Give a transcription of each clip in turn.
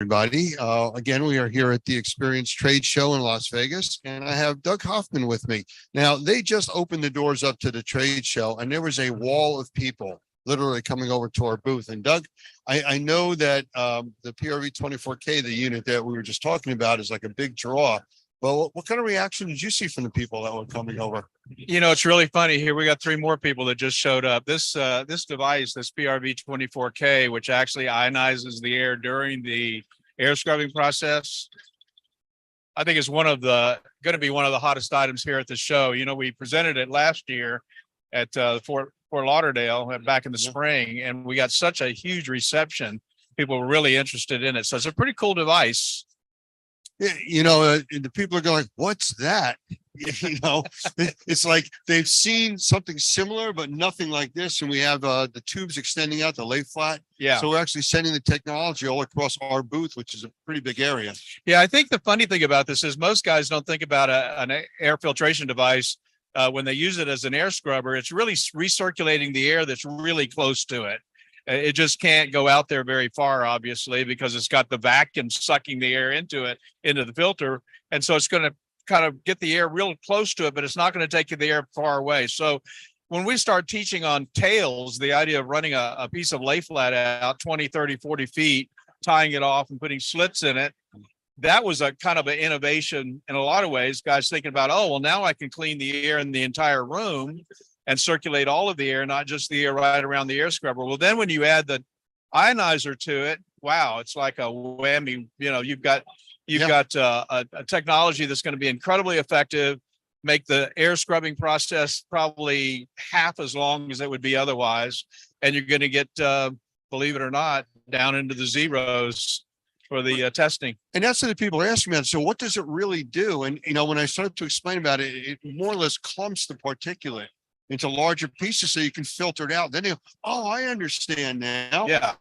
everybody. Again, we are here at the Experience Trade Show in Las Vegas, and I have Doug Hoffman with me. Now, they just opened the doors up to the trade show, and there was a wall of people literally coming over to our booth. And Doug, I know that the PRV 24K, the unit that we were just talking about, is like a big draw. Well, what kind of reaction did you see from the people that were coming over? You know, it's really funny here. We got three more people that just showed up. This device, this PRV 24K, which actually ionizes the air during the air scrubbing process, I think is going to be one of the hottest items here at the show. You know, we presented it last year at Fort Lauderdale back in the spring, and we got such a huge reception. People were really interested in it. So it's a pretty cool device. You know, the people are going, what's that? You know, it's like they've seen something similar, but nothing like this. And we have the tubes extending out, the lay flat. Yeah. So we're actually sending the technology all across our booth, which is a pretty big area. Yeah, I think the funny thing about this is most guys don't think about an air filtration device when they use it as an air scrubber. It's really recirculating the air that's really close to it. It just can't go out there very far, obviously, because it's got the vacuum sucking the air into the filter. And so it's going to kind of get the air real close to it, but it's not going to take the air far away. So when we start teaching on tails, the idea of running a piece of lay flat out 20, 30, 40 feet, tying it off and putting slits in it, that was a kind of an innovation in a lot of ways. Guys thinking about, oh, well, now I can clean the air in the entire room and circulate all of the air, not just the air right around the air scrubber. Well, then when you add the ionizer to it, wow, it's like a whammy. You know, you've got a technology that's going to be incredibly effective, make the air scrubbing process probably half as long as it would be otherwise. And you're going to get, believe it or not, down into the zeros for the testing. And that's what the people are asking me. So what does it really do? And, you know, when I started to explain about it, it more or less clumps the particulate into larger pieces so you can filter it out. Then you go, oh, I understand now. Yeah.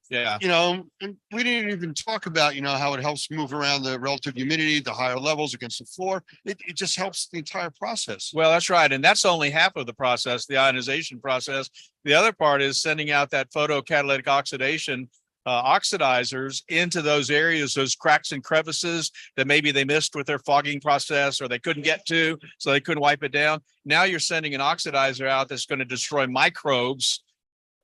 Yeah. You know, and we didn't even talk about, you know, how it helps move around the relative humidity, the higher levels against the floor. It just helps the entire process. Well, that's right. And that's only half of the process, the ionization process. The other part is sending out that photocatalytic oxidation oxidizers into those areas, those cracks and crevices that maybe they missed with their fogging process or they couldn't get to, so they couldn't wipe it down. Now you're sending an oxidizer out that's going to destroy microbes.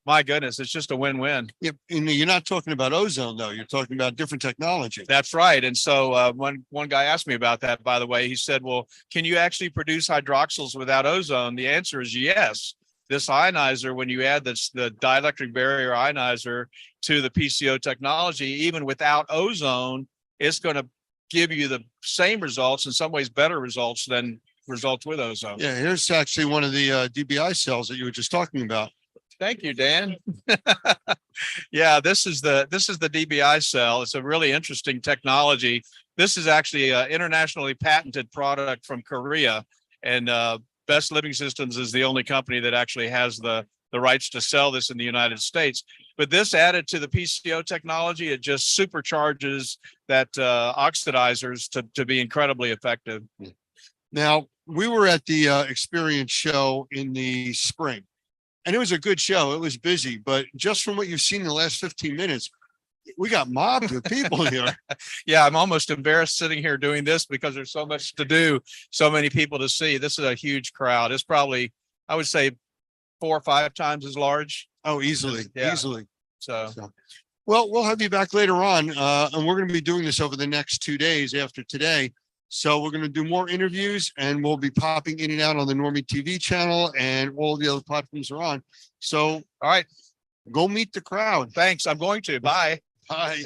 My goodness, it's just a win-win. Yeah, and you're not talking about ozone, though. You're talking about different technology. That's right. And so one guy asked me about that, by the way. He said, well, can you actually produce hydroxyls without ozone? The answer is yes. This ionizer, when you add the dielectric barrier ionizer to the PCO technology, even without ozone, it's going to give you the same results, in some ways better results than results with ozone. Yeah, here's actually one of the DBI cells that you were just talking about. Thank you, Dan. Yeah, this is the DBI cell. It's a really interesting technology. This is actually an internationally patented product from Korea, and Best Living Systems is the only company that actually has the rights to sell this in the United States. But this added to the PCO technology, it just supercharges that oxidizers to be incredibly effective. Now, we were at the Experience show in the spring, and it was a good show. It was busy, but just from what you've seen in the last 15 minutes, we got mobbed with people here. Yeah, I'm almost embarrassed sitting here doing this because there's so much to do, so many people to see. This is a huge crowd. It's probably, I would say, 4 or 5 times as large. Oh, easily, Yeah. easily. So, Well, we'll have you back later on, and we're going to be doing this over the next 2 days after today. So we're going to do more interviews, and we'll be popping in and out on the Normie TV channel, and all the other platforms are on. So, all right. go meet the crowd. Thanks. I'm going to. Bye. Bye.